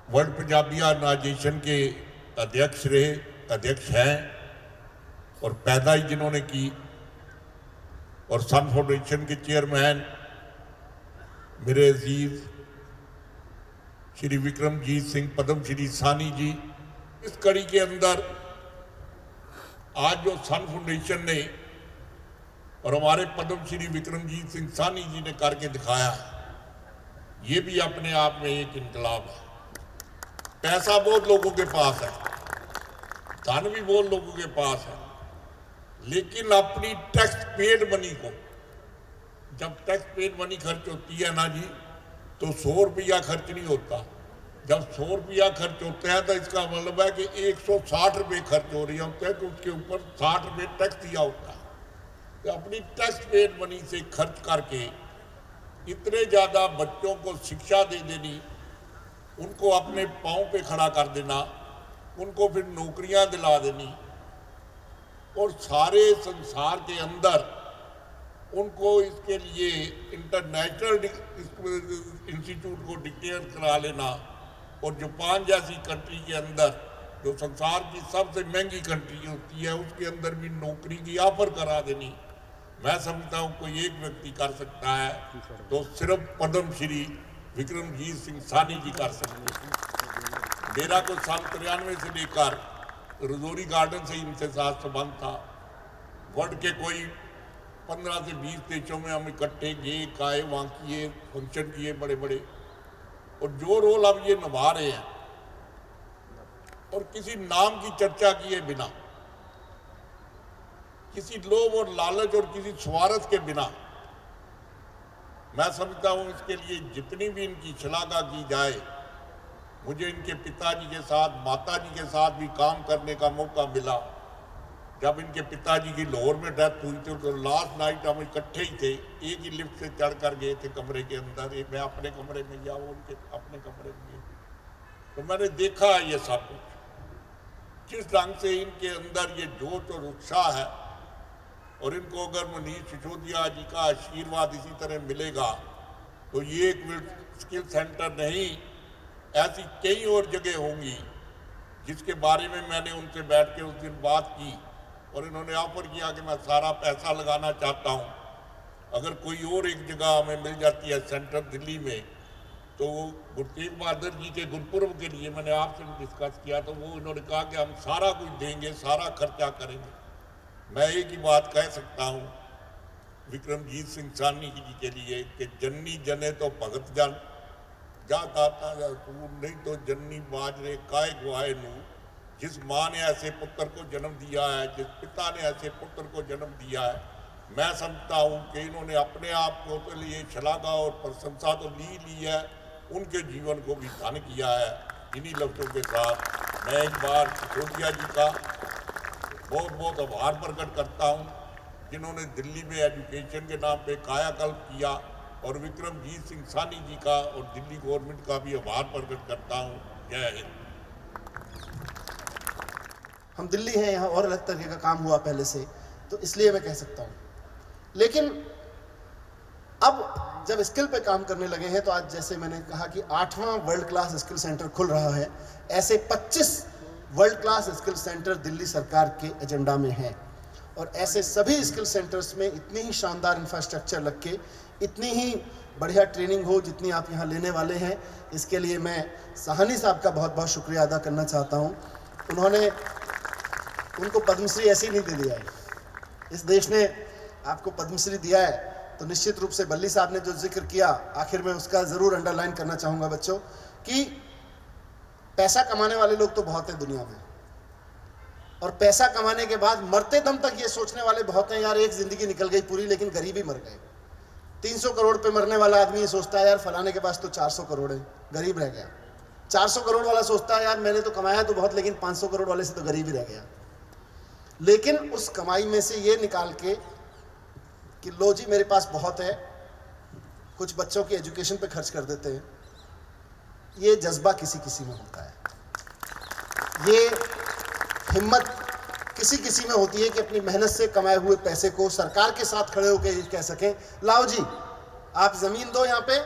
World Punjabi organisation के अध्यक्ष हैं और पैदाइश जिन्होंने की, और सन फाउंडेशन के चेयरमैन मेरे अजीज श्री विक्रमजीत सिंह पद्मश्री सानी जी। इस कड़ी के अंदर आज जो सन फाउंडेशन ने और हमारे पद्मश्री विक्रमजीत सिंह सानी जी ने करके दिखाया है, ये भी अपने आप में एक इनकलाब है। पैसा बहुत लोगों के पास है, धन भी बहुत लोगों के पास है, लेकिन अपनी टैक्स पेड मनी को, जब टैक्स पेड मनी खर्च होती है ना जी, तो 100 रुपया खर्च नहीं होता। जब 100 रुपया खर्च होते हैं तो इसका मतलब है कि 160 रुपये खर्च हो रहे होते हैं, तो उसके ऊपर 60 रुपये टैक्स दिया होता है। तो अपनी टैक्स पेड मनी से खर्च करके इतने ज़्यादा बच्चों को शिक्षा दे देनी, उनको अपने पाँव पे खड़ा कर देना, उनको फिर नौकरियां दिला देनी, और सारे संसार के अंदर उनको इसके लिए इंटरनेशनल इंस्टीट्यूट को डिक्लेयर करा लेना, और जापान जैसी कंट्री के अंदर जो संसार की सबसे महंगी कंट्री होती है, उसके अंदर भी नौकरी की ऑफर करा देनी, मैं समझता हूँ कोई एक व्यक्ति कर सकता है तो सिर्फ पद्मश्री विक्रमजीत सिंह सानी जी कर सकते हैं। मेरा को साल 93 से लेकर रजौरी गार्डन से इनसे साथ संबंध था। वर्ल्ड के कोई 15 से 20 देशों में हम इकट्ठे गए, खाए, वहाँ किए, फंक्शन किए बड़े बड़े, और जो रोल अब ये निभा रहे हैं, और किसी नाम की चर्चा किए बिना, किसी लोभ और लालच और किसी स्वार्थ के बिना, मैं समझता हूं इसके लिए जितनी भी इनकी श्लाघा की जाए। मुझे इनके पिताजी के साथ, माताजी के साथ भी काम करने का मौका मिला। जब इनके पिताजी की लाहौर में डेथ हुई थी तो लास्ट नाइट हम इकट्ठे ही थे, एक ही लिफ्ट से चढ़ कर गए थे कमरे के अंदर। मैं अपने कमरे में गया, वो उनके अपने कमरे में गए, तो मैंने देखा ये सब कुछ, जिस ढंग से इनके अंदर ये जोश और उत्साह है। और इनको अगर मनीष सिसोदिया जी का आशीर्वाद इसी तरह मिलेगा तो ये एक स्किल सेंटर नहीं, ऐसी कई और जगह होंगी जिसके बारे में मैंने उनसे बैठ के उस दिन बात की, और इन्होंने ऑफर किया कि मैं सारा पैसा लगाना चाहता हूं। अगर कोई और एक जगह हमें मिल जाती है सेंटर दिल्ली में, तो गुरु तेग बहादुर जी के गुरपुरब के लिए मैंने आपसे डिस्कस किया, तो वो इन्होंने कहा कि हम सारा कुछ देंगे, सारा खर्चा करेंगे। मैं एक ही बात कह सकता हूँ विक्रमजीत सिंह सानी जी के लिए कि जन्नी जने तो भगत जन, जा दाता जा तू, नहीं तो जन्नी बाजरे काय गुआए नू। जिस माँ ने ऐसे पुत्र को जन्म दिया है, जिस पिता ने ऐसे पुत्र को जन्म दिया है, मैं समझता हूँ कि इन्होंने अपने आप को तो लिए श्लाघा और प्रशंसा तो ली है, उनके जीवन को भी धन किया है। इन्हीं लफ्ज़ों के साथ मैं एक बार सिसोदिया जी का बहुत बहुत आभार प्रकट करता हूं, जिन्होंने दिल्ली में एजुकेशन के नाम पे कायाकल्प किया, और विक्रमजीत सिंह सानी जी का और दिल्ली गवर्नमेंट का भी आभार प्रकट करता हूं। जय हिंद। हम दिल्ली हैं, यहाँ और अलग तरीके का काम हुआ पहले से, तो इसलिए मैं कह सकता हूँ। लेकिन अब जब स्किल पे काम करने लगे हैं, तो आज जैसे मैंने कहा कि 8वां वर्ल्ड क्लास स्किल सेंटर खुल रहा है, ऐसे 25 world class skill centre Delhi सरकार के एजेंडा में हैं। और ऐसे सभी स्किल सेंटर्स में इतनी ही शानदार इंफ्रास्ट्रक्चर लग के, इतनी ही बढ़िया ट्रेनिंग हो जितनी आप यहाँ लेने वाले हैं, इसके लिए मैं साहनी साहब का बहुत बहुत शुक्रिया अदा करना चाहता हूँ। उनको पद्मश्री ऐसे ही नहीं दे दिया है, इस देश ने आपको पद्मश्री दिया है, तो निश्चित रूप से बल्ली साहब ने जो जिक्र किया, आखिर में उसका ज़रूर अंडरलाइन करना चाहूँगा बच्चों, कि पैसा कमाने वाले लोग तो बहुत हैं दुनिया में, और पैसा कमाने के बाद मरते दम तक ये सोचने वाले बहुत हैं, यार एक ज़िंदगी निकल गई पूरी, लेकिन गरीब ही मर गए। 300 करोड़ पे मरने वाला आदमी ये सोचता है यार फलाने के पास तो 400 करोड़ है, गरीब रह गया। 400 करोड़ वाला सोचता है यार मैंने तो कमाया तो बहुत, लेकिन 500 करोड़ वाले से तो गरीब ही रह गया। लेकिन उस कमाई में से ये निकाल के कि लो जी मेरे पास बहुत है, कुछ बच्चों की एजुकेशन पे खर्च कर देते हैं, ये जज्बा किसी किसी में होता है, ये हिम्मत किसी किसी में होती है कि अपनी मेहनत से कमाए हुए पैसे को सरकार के साथ खड़े होकर कह सकें, लाओ जी आप ज़मीन दो यहाँ पे,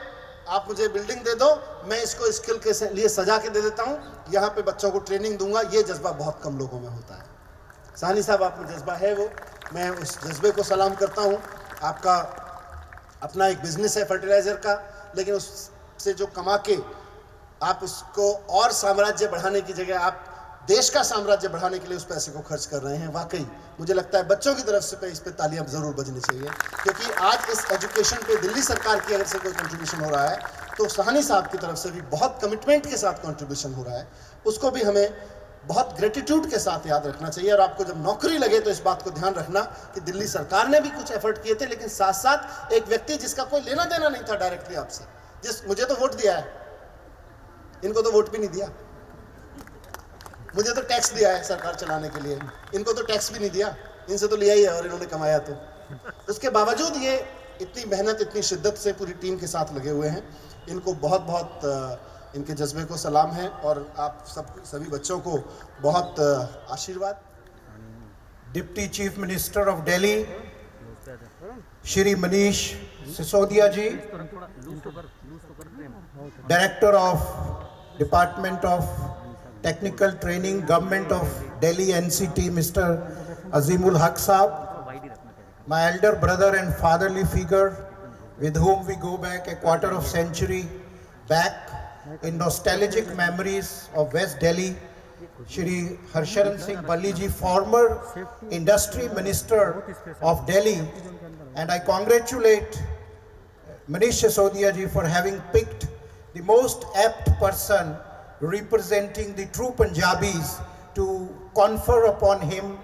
आप मुझे बिल्डिंग दे दो, मैं इसको स्किल के लिए सजा के दे देता हूँ, यहाँ पे बच्चों को ट्रेनिंग दूंगा, ये जज्बा बहुत कम लोगों में होता है। साहनी साहब आप में जज्बा है वो, मैं उस जज्बे को सलाम करता हूँ। आपका अपना एक बिजनेस है फर्टिलाइज़र का, लेकिन उससे जो कमा के आप उसको और साम्राज्य बढ़ाने की जगह आप देश का साम्राज्य बढ़ाने के लिए उस पैसे को खर्च कर रहे हैं। वाकई मुझे लगता है बच्चों की तरफ से इस पे तालियां ज़रूर बजनी चाहिए, क्योंकि आज इस एजुकेशन पे दिल्ली सरकार की अगर से कोई कंट्रीब्यूशन हो रहा है तो साहनी साहब की तरफ से भी बहुत कमिटमेंट के साथ कंट्रीब्यूशन हो रहा है। उसको भी हमें बहुत ग्रेटिट्यूड के साथ याद रखना चाहिए। और आपको जब नौकरी लगे तो इस बात को ध्यान रखना कि दिल्ली सरकार ने भी कुछ एफर्ट किए थे, लेकिन साथ साथ एक व्यक्ति जिसका कोई लेना देना नहीं था डायरेक्टली आपसे, मुझे तो वोट दिया है, इनको तो वोट भी नहीं दिया, मुझे तो टैक्स दिया है सरकार चलाने के लिए, इनको तो टैक्स भी नहीं दिया, इनसे तो लिया ही है और इन्होंने कमाया तो। उसके बावजूद ये इतनी मेहनत इतनी शिद्दत से पूरी टीम के साथ लगे हुए हैं। इनको बहुत बहुत इनके जज्बे को सलाम है और आप सभी बच्चों को बहुत आशीर्वाद। Deputy chief minister of Delhi Shri Manish Sisodia ji, director of department of technical training government of Delhi NCT mister Azimul Haq sahab, my elder brother and fatherly figure with whom we go back a quarter of century back in nostalgic memories of West Delhi, Shri Harsharan Singh Balli ji, former industry minister of Delhi, and I congratulate Manish Sisodia ji for having picked the most apt person representing the true Punjabis to confer upon him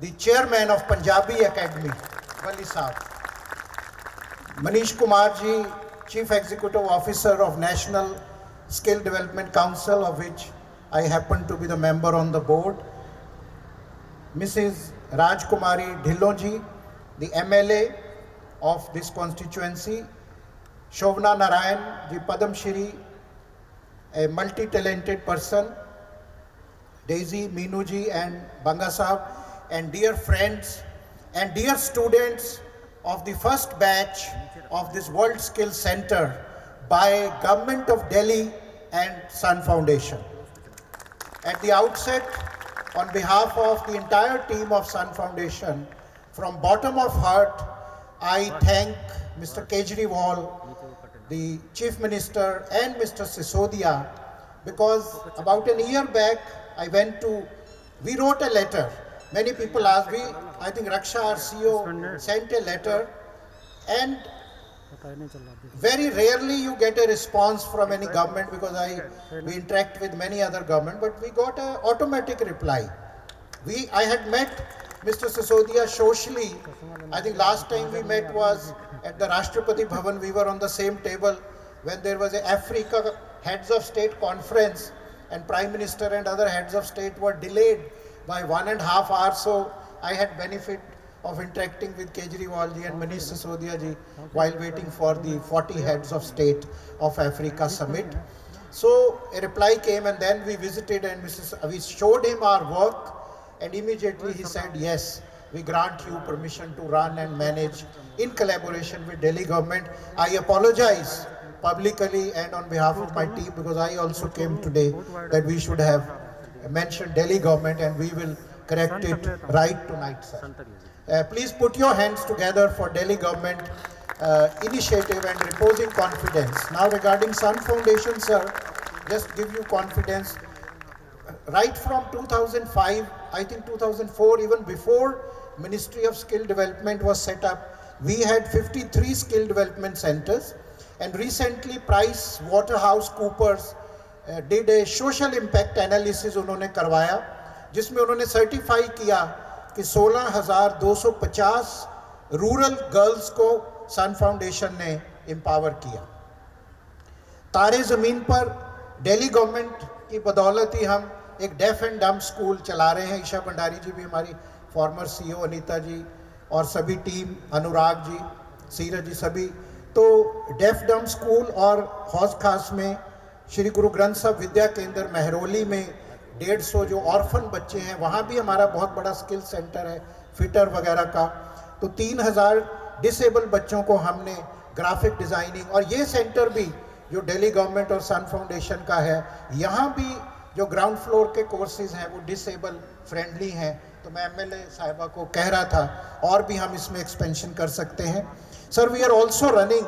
the chairman of Punjabi Academy, Balli Sahab. Manish Kumar ji, Chief Executive Officer of National Skill Development Council, of which I happen to be the member on the board. Mrs. Rajkumari Dhillon ji, the MLA of this constituency. Shobna Narayan ji, Padam Shri, a multi-talented person. Daisy Meenu ji and Banga Sahab, and dear friends and dear students of the first batch of this World Skills Center by Government of Delhi and Sun Foundation. At the outset, on behalf of the entire team of Sun Foundation, from bottom of heart, I thank Mr. Kejriwal, the Chief Minister, and Mr. Sisodia, because about a year back, we wrote a letter. Many people asked me, I think Raksha, our CEO, sent a letter, and very rarely you get a response from any government, because we interact with many other government, but we got an automatic reply. I had met Mr. Sisodia socially. I think last time we met was at the Rashtrapati Bhavan. We were on the same table when there was a Africa Heads of State conference, and Prime Minister and other heads of state were delayed by 1.5 hours. So I had benefit of interacting with Kejriwal ji and Manish Sisodia ji while waiting for the 40 heads of state of Africa summit. So a reply came, and then we visited and we showed him our work, and immediately he said, yes, we grant you permission to run and manage in collaboration with Delhi government. I apologize publicly and on behalf of my team, because I also came today that we should have mentioned Delhi government, and we will correct it right tonight, sir. Please put your hands together for Delhi government initiative and reposing confidence. Now regarding Sun Foundation, sir, just give you confidence. Right from 2005, I think 2004, even before Ministry of Skill Development was set up, we had 53 skill development centers, and recently Price Waterhouse Coopers did a social impact analysis उन्होंने करवाया, जिसमें उन्होंने certify किया कि 16,250 rural girls को सन foundation ने empower किया। तारे ज़मीन पर दिल्ली गवर्नमेंट की बदौलत ही हम एक डेफ एंड डम्ब स्कूल चला रहे हैं। ईशा भंडारी जी भी हमारी फॉर्मर CEO, अनीता जी और सभी टीम, अनुराग जी, सीरज जी, सभी। तो डेफ डम्ब स्कूल और हौज खास में श्री गुरु ग्रंथ साहब विद्या केंद्र महरौली में 150 जो ऑर्फन बच्चे हैं, वहाँ भी हमारा बहुत बड़ा स्किल सेंटर है फिटर वगैरह का। तो 3000 डिसेबल बच्चों को हमने ग्राफिक डिज़ाइनिंग, और ये सेंटर भी जो दिल्ली गवर्नमेंट और सन फाउंडेशन का है, यहाँ भी जो ग्राउंड फ्लोर के कोर्सेज हैं वो डिसेबल फ्रेंडली हैं। तो मैं एमएलए साहिबा को कह रहा था और भी हम इसमें एक्सपेंशन कर सकते हैं। Sir, we are also running,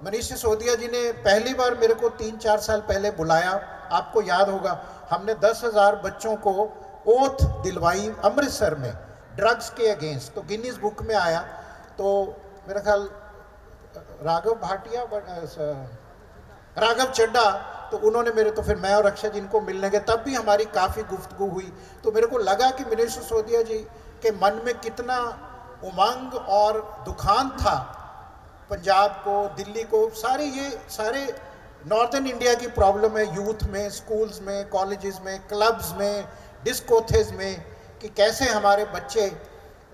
Manish Sisodia ji ने पहली बार मेरे को 3-4 साल पहले बुलाया, आपको याद होगा, हमने 10,000 बच्चों को ओथ दिलवाई अमृतसर में ड्रग्स के अगेंस्ट, तो गिनीज बुक में आया। तो मेरा ख्याल राघव भाटिया, राघव चड्डा, तो उन्होंने मेरे, तो फिर मैं और अक्षय जी इनको मिलने गए, तब भी हमारी काफ़ी गुफ्तगू हुई। तो मेरे को लगा कि मनीष सिसोदिया जी के मन में कितना उमंग और दुखान था पंजाब को, दिल्ली को, सारे नॉर्दर्न इंडिया की प्रॉब्लम है यूथ में, स्कूल्स में, कॉलेजेस में, क्लब्स में, डिस्कोथेज में, कि कैसे हमारे बच्चे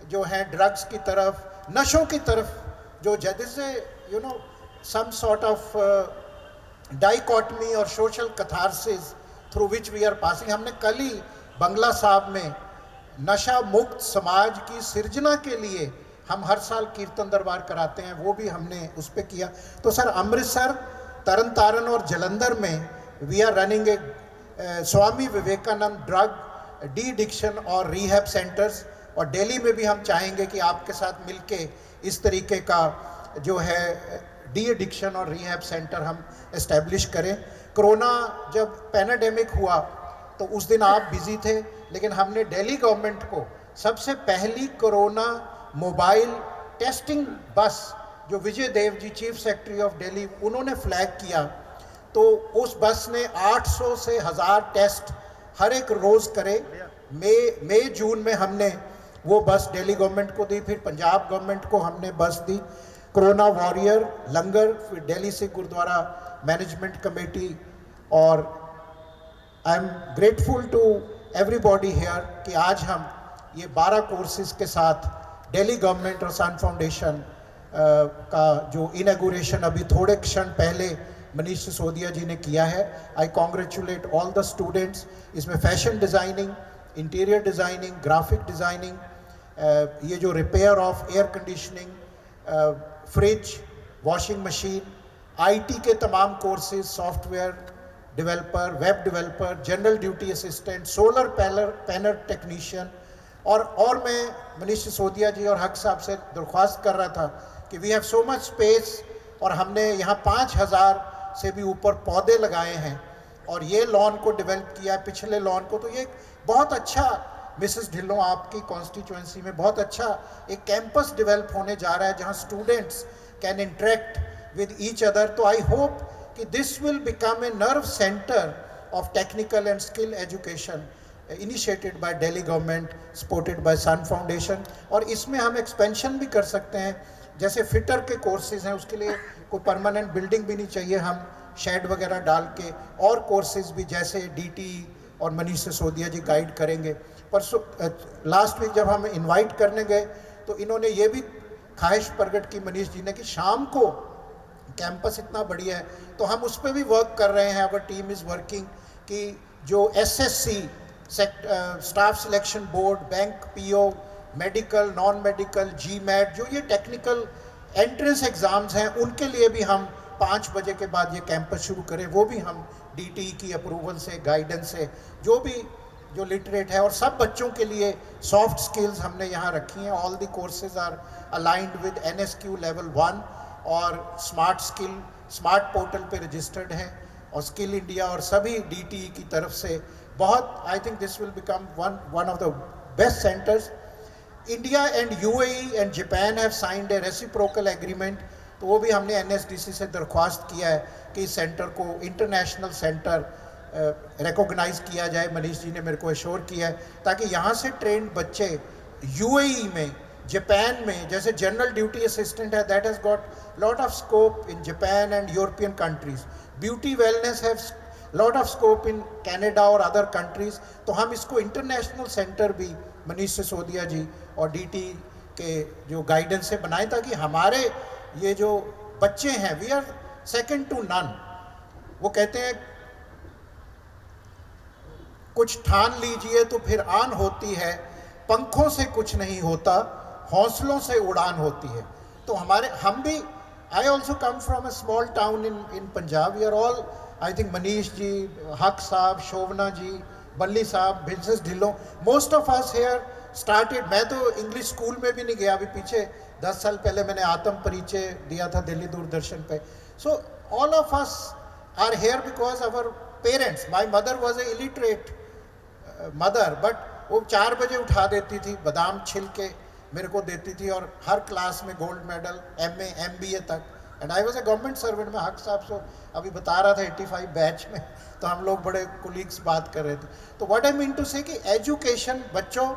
जो हैं ड्रग्स की तरफ, नशों की तरफ जो जैसे you know some sort of dichotomy और social catharsis through which we are passing. हमने कल ही बंगला साहब में नशा मुक्त समाज की सिर्जना के लिए हम हर साल कीर्तन दरबार कराते हैं, वो भी हमने उस पर किया। तो सर, अमृतसर, तरन तारण और जलंधर में we are running a Swami Vivekananda drug de addiction और रिहैब सेंटर्स, और दिल्ली में भी हम चाहेंगे कि आपके साथ मिलके इस तरीके का जो है डी एडिक्शन और रिहैब सेंटर हम इस्टेब्लिश करें। कोरोना जब पैंडेमिक हुआ तो उस दिन आप बिजी थे, लेकिन हमने दिल्ली गवर्नमेंट को सबसे पहली कोरोना मोबाइल टेस्टिंग बस, जो विजय Dev ji chief secretary of Delhi, उन्होंने फ्लैग किया, तो उस बस ने 800 से 1000 टेस्ट हर एक रोज़ करे। मई जून में हमने वो बस दिल्ली गवर्नमेंट को दी, फिर पंजाब गवर्नमेंट को हमने बस दी। कोरोना वॉरियर लंगर, फिर दिल्ली से गुरुद्वारा मैनेजमेंट कमेटी, और I am grateful to everybody here कि आज हम ये 12 कोर्सेज के साथ दिल्ली गवर्नमेंट और सन फाउंडेशन का जो इनॉग्रेशन अभी थोड़े क्षण पहले मनीष सिसोदिया जी ने किया है। I congratulate all the students. इसमें fashion designing, interior designing, graphic designing, ये जो repair of air conditioning, fridge, washing machine, IT के तमाम courses, software developer, web developer, general duty assistant, solar panel technician, और मैं मनीष सिसोदिया जी और हक साहब से दरख्वास्त कर रहा था कि we have so much space, और हमने यहाँ 5000 से भी ऊपर पौधे लगाए हैं और ये लॉन को डेवलप किया है, पिछले लॉन को। तो ये बहुत अच्छा, मिसेस ढिल्लों, आपकी कॉन्स्टिट्यूएंसी में बहुत अच्छा एक कैंपस डेवलप होने जा रहा है जहाँ students can interact with each other. तो आई होप कि this will become a nerve centre of technical and skill education initiated by Delhi government, supported by Sun Foundation. और इसमें हम एक्सपेंशन भी कर सकते हैं, जैसे फिटर के कोर्सेज हैं, उसके लिए कोई परमानेंट बिल्डिंग भी नहीं चाहिए, हम शेड वगैरह डाल के और कोर्सेज भी जैसे डीटी और मनीष सिसोदिया जी गाइड करेंगे। परसों लास्ट वीक जब हम इनवाइट करने गए तो इन्होंने ये भी ख्वाहिश प्रकट की मनीष जी ने कि शाम को कैंपस इतना बढ़िया है, तो हम उस पर भी वर्क कर रहे हैं। आवर टीम इज़ वर्किंग कि जो SSC staff selection board, bank PO, medical, non medical, GMAT, जो ये टेक्निकल एंट्रेंस एग्ज़ाम्स हैं, उनके लिए भी हम 5 बजे के बाद ये कैंपस शुरू करें। वो भी हम डीटी की अप्रूवल से, गाइडेंस से, जो भी जो लिटरेट है, और सब बच्चों के लिए सॉफ्ट स्किल्स हमने यहाँ रखी हैं। All the courses are aligned with NSQ level 1, और स्मार्ट पोर्टल पे रजिस्टर्ड हैं, और स्किल इंडिया और सभी DTE की तरफ से बहुत, I think this will become one of the best centres. India and UAE and Japan have signed A reciprocal agreement, तो वो भी हमने NSDC से दरख्वास्त किया है कि इस सेंटर को इंटरनेशनल सेंटर रिकॉग्नाइज किया जाए। मनीष जी ने मेरे को एश्योर किया है, ताकि यहाँ से ट्रेंड बच्चे UAE में, जापान में, जैसे जनरल ड्यूटी असिस्टेंट है, that has got lot of scope in Japan and European countries. Beauty wellness have lot of scope in Canada और अदर कंट्रीज। तो हम इसको इंटरनेशनल सेंटर भी मनीष सिसोदिया जी और DT के जो गाइडेंस से बनाएं, ताकि हमारे ये जो बच्चे हैं, we are second to none. वो कहते हैं कुछ ठान लीजिए तो फिर आन होती है, पंखों से कुछ नहीं होता, हौसलों से उड़ान होती है। तो हम भी I also come from a small town in Punjab. We are all, I think Manish ji, Haq Saab, Shovna ji, Balli Saab, Princess Dhillon, most of us here started. मैं तो इंग्लिश स्कूल में भी नहीं गया, अभी पीछे 10 साल पहले मैंने आत्म परिचय दिया था दिल्ली दूरदर्शन पे. So all of us are here because our parents, my mother was a illiterate mother, but वो 4 बजे उठा देती थी, बादाम छिल के मेरे को देती थी और हर क्लास में गोल्ड मेडल, MA MBA तक. And I was a government servant में. हक साहब सो अभी बता रहा था 85 बैच में, तो हम लोग बड़े कोलीग्स बात कर रहे थे. तो व्हाट आई मीन टू से कि एजुकेशन, बच्चों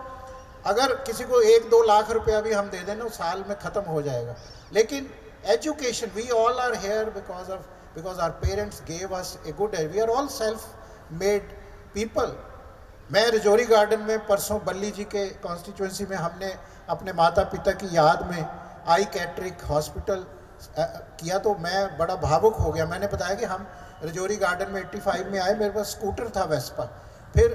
अगर किसी को 1-2 लाख रुपया भी हम दे दें ना, साल में ख़त्म हो जाएगा. लेकिन education, we all are here because our parents gave us a good, we are all self made people. मैं रजौरी गार्डन में परसों बल्ली जी के कॉन्स्टिट्यूंसी में हमने अपने माता पिता की याद में आई कैटरिक हॉस्पिटल किया, तो मैं बड़ा भावुक हो गया. मैंने बताया कि हम रजौरी गार्डन में 85 में आए, मेरे पास स्कूटर था वेस्पा, फिर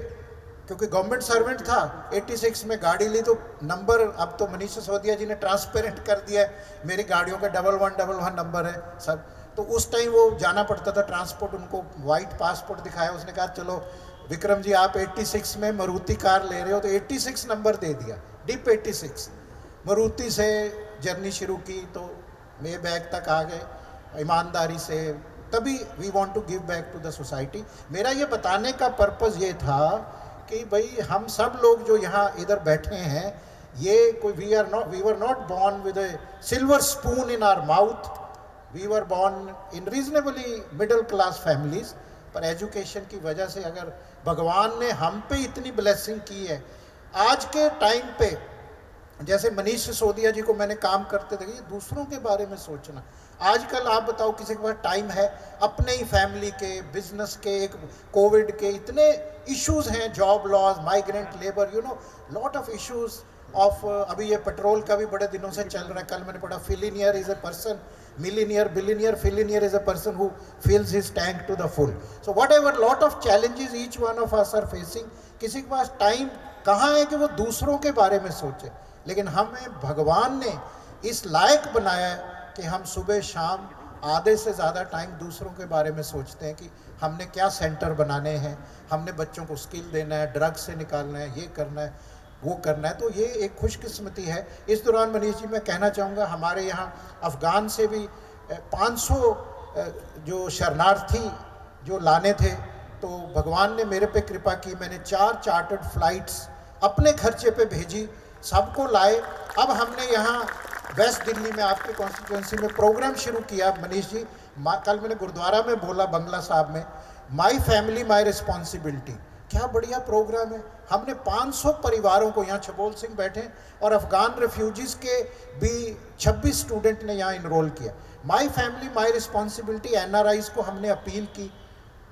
क्योंकि गवर्नमेंट सर्वेंट था 86 में गाड़ी ली, तो नंबर अब तो मनीष सिसोदिया जी ने ट्रांसपेरेंट कर दिया है, मेरी गाड़ियों का 1111 नंबर है सब. तो उस टाइम वो जाना पड़ता था ट्रांसपोर्ट, उनको वाइट पासपोर्ट दिखाया, उसने कहा चलो विक्रम जी आप 86 में मारुति कार ले रहे हो, तो 86 नंबर दे दिया, डिप 86. मारुति से जर्नी शुरू की, तो मे बैग तक आ गए ईमानदारी से. तभी we want to give back to the society. मेरा ये बताने का पर्पज़ ये था कि भाई हम सब लोग जो यहाँ इधर बैठे हैं, ये कोई we were not born with a silver spoon in our mouth. We were born in reasonably middle class families, पर एजुकेशन की वजह से अगर भगवान ने हम पे इतनी ब्लेसिंग की है आज के टाइम पे, जैसे मनीष सिसोदिया जी को मैंने काम करते देखे, दूसरों के बारे में सोचना. आजकल आप बताओ किसी के पास टाइम है अपने ही फैमिली के, बिजनेस के, एक कोविड के इतने इश्यूज हैं, job loss, migrant labour, you know lot of issues of. अभी ये पेट्रोल का भी बड़े दिनों से चल रहा है. कल मैंने पढ़ा fillionaire is a person, millionaire, billionaire, fillionaire is a person who fills his tank to the full. So whatever lot of challenges each one of us are facing, किसी के पास टाइम कहाँ है कि वो दूसरों के बारे में सोचे. लेकिन हमें भगवान ने इस लायक बनाया है कि हम सुबह शाम आधे से ज़्यादा टाइम दूसरों के बारे में सोचते हैं कि हमने क्या सेंटर बनाने हैं, हमने बच्चों को स्किल देना है, ड्रग से निकालना है, ये करना है, वो करना है. तो ये एक खुशकिस्मती है. इस दौरान मनीष जी मैं कहना चाहूँगा, हमारे यहाँ अफ़गान से भी 500 जो शरणार्थी जो लाने थे, तो भगवान ने मेरे पे कृपा की. मैंने 4 चार्टर्ड फ्लाइट्स अपने खर्चे पे भेजी, सबको लाए. अब हमने यहाँ वेस्ट दिल्ली में आपके कॉन्स्टिट्यूंसी में प्रोग्राम शुरू किया. मनीष जी कल मैंने गुरुद्वारा में बोला बंगला साहब में, माई फैमिली माई रिस्पॉन्सिबिलिटी. क्या बढ़िया प्रोग्राम है. हमने 500 परिवारों को, यहाँ छबोल सिंह बैठे और अफ़गान रेफ्यूजीज़ के भी 26 स्टूडेंट ने यहाँ इनरोल किया. My family my responsibility NRIs को हमने अपील की,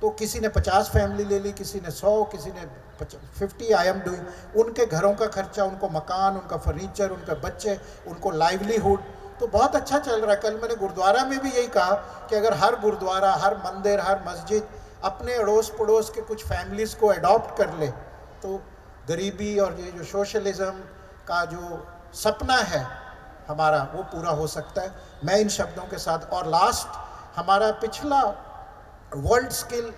तो किसी ने 50 फैमिली ले ली, किसी ने 100, किसी ने 50. आई एम डूइंग उनके घरों का खर्चा, उनको मकान, उनका फर्नीचर, उनके बच्चे, उनको लाइवलीहुड. तो बहुत अच्छा चल रहा है. कल मैंने गुरुद्वारा में भी यही कहा कि अगर हर गुरुद्वारा, हर मंदिर, हर मस्जिद अपने अड़ोस पड़ोस के कुछ फैमिलीज़ को अडॉप्ट कर ले, तो गरीबी और ये जो सोशलिज्म का जो सपना है हमारा, वो पूरा हो सकता है. मैं इन शब्दों के साथ, और लास्ट हमारा पिछला वर्ल्ड स्किल,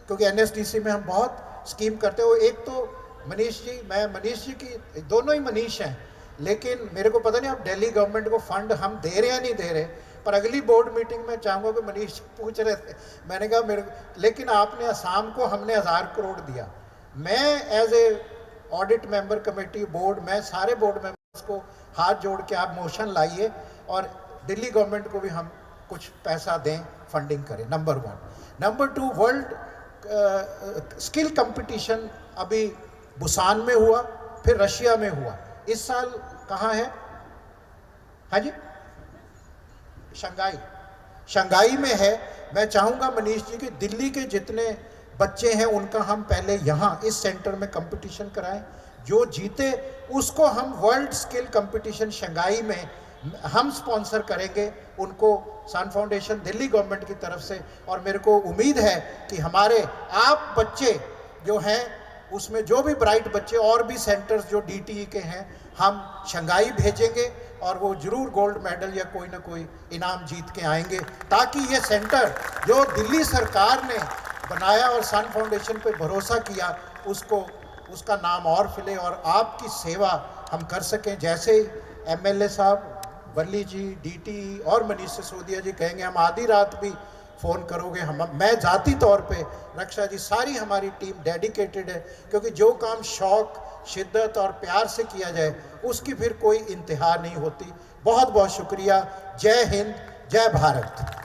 क्योंकि NSDC में हम बहुत स्कीम करते हो. एक तो मनीष जी, मैं मनीष जी की, दोनों ही मनीष हैं, लेकिन मेरे को पता नहीं अब दिल्ली गवर्नमेंट को फंड हम दे रहे हैं नहीं दे रहे, पर अगली बोर्ड मीटिंग में चाहूँगा कि मनीष पूछ रहे थे, मैंने कहा मेरे, लेकिन आपने असम को हमने 1000 करोड़ दिया. मैं as a audit member committee board, मैं सारे बोर्ड मेंबर्स को हाथ जोड़ के आप मोशन लाइए और दिल्ली गवर्नमेंट को भी हम कुछ पैसा दें, फंडिंग करें. Number 1. Number 2, world skill competition अभी बुसान में हुआ, फिर रशिया में हुआ. इस साल कहाँ है? हाँ जी, शंघाई में है. मैं चाहूँगा मनीष जी कि दिल्ली के जितने बच्चे हैं उनका हम पहले यहाँ इस सेंटर में कंपटीशन कराएं. जो जीते उसको हम वर्ल्ड स्किल कंपटीशन शंघाई में हम स्पॉन्सर करेंगे, उनको सन फाउंडेशन दिल्ली गवर्नमेंट की तरफ से. और मेरे को उम्मीद है कि हमारे आप बच्चे जो हैं, उसमें जो भी ब्राइट बच्चे और भी सेंटर्स जो DTE के हैं, हम शंघाई भेजेंगे और वो जरूर गोल्ड मेडल या कोई ना कोई इनाम जीत के आएंगे, ताकि ये सेंटर जो दिल्ली सरकार ने बनाया और सन फाउंडेशन पे भरोसा किया, उसका नाम और खिले और आपकी सेवा हम कर सकें। जैसे ही एमएलए साहब, वल्ली जी, डीटी और मनीष सिसोदिया जी कहेंगे, हम आधी रात भी फ़ोन करोगे, मैं ज़ाती तौर पे, रक्षा जी, सारी हमारी टीम डेडिकेटेड है, क्योंकि जो काम शौक़, शिद्दत और प्यार से किया जाए उसकी फिर कोई इंतहा नहीं होती। बहुत बहुत शुक्रिया। जय हिंद, जय भारत।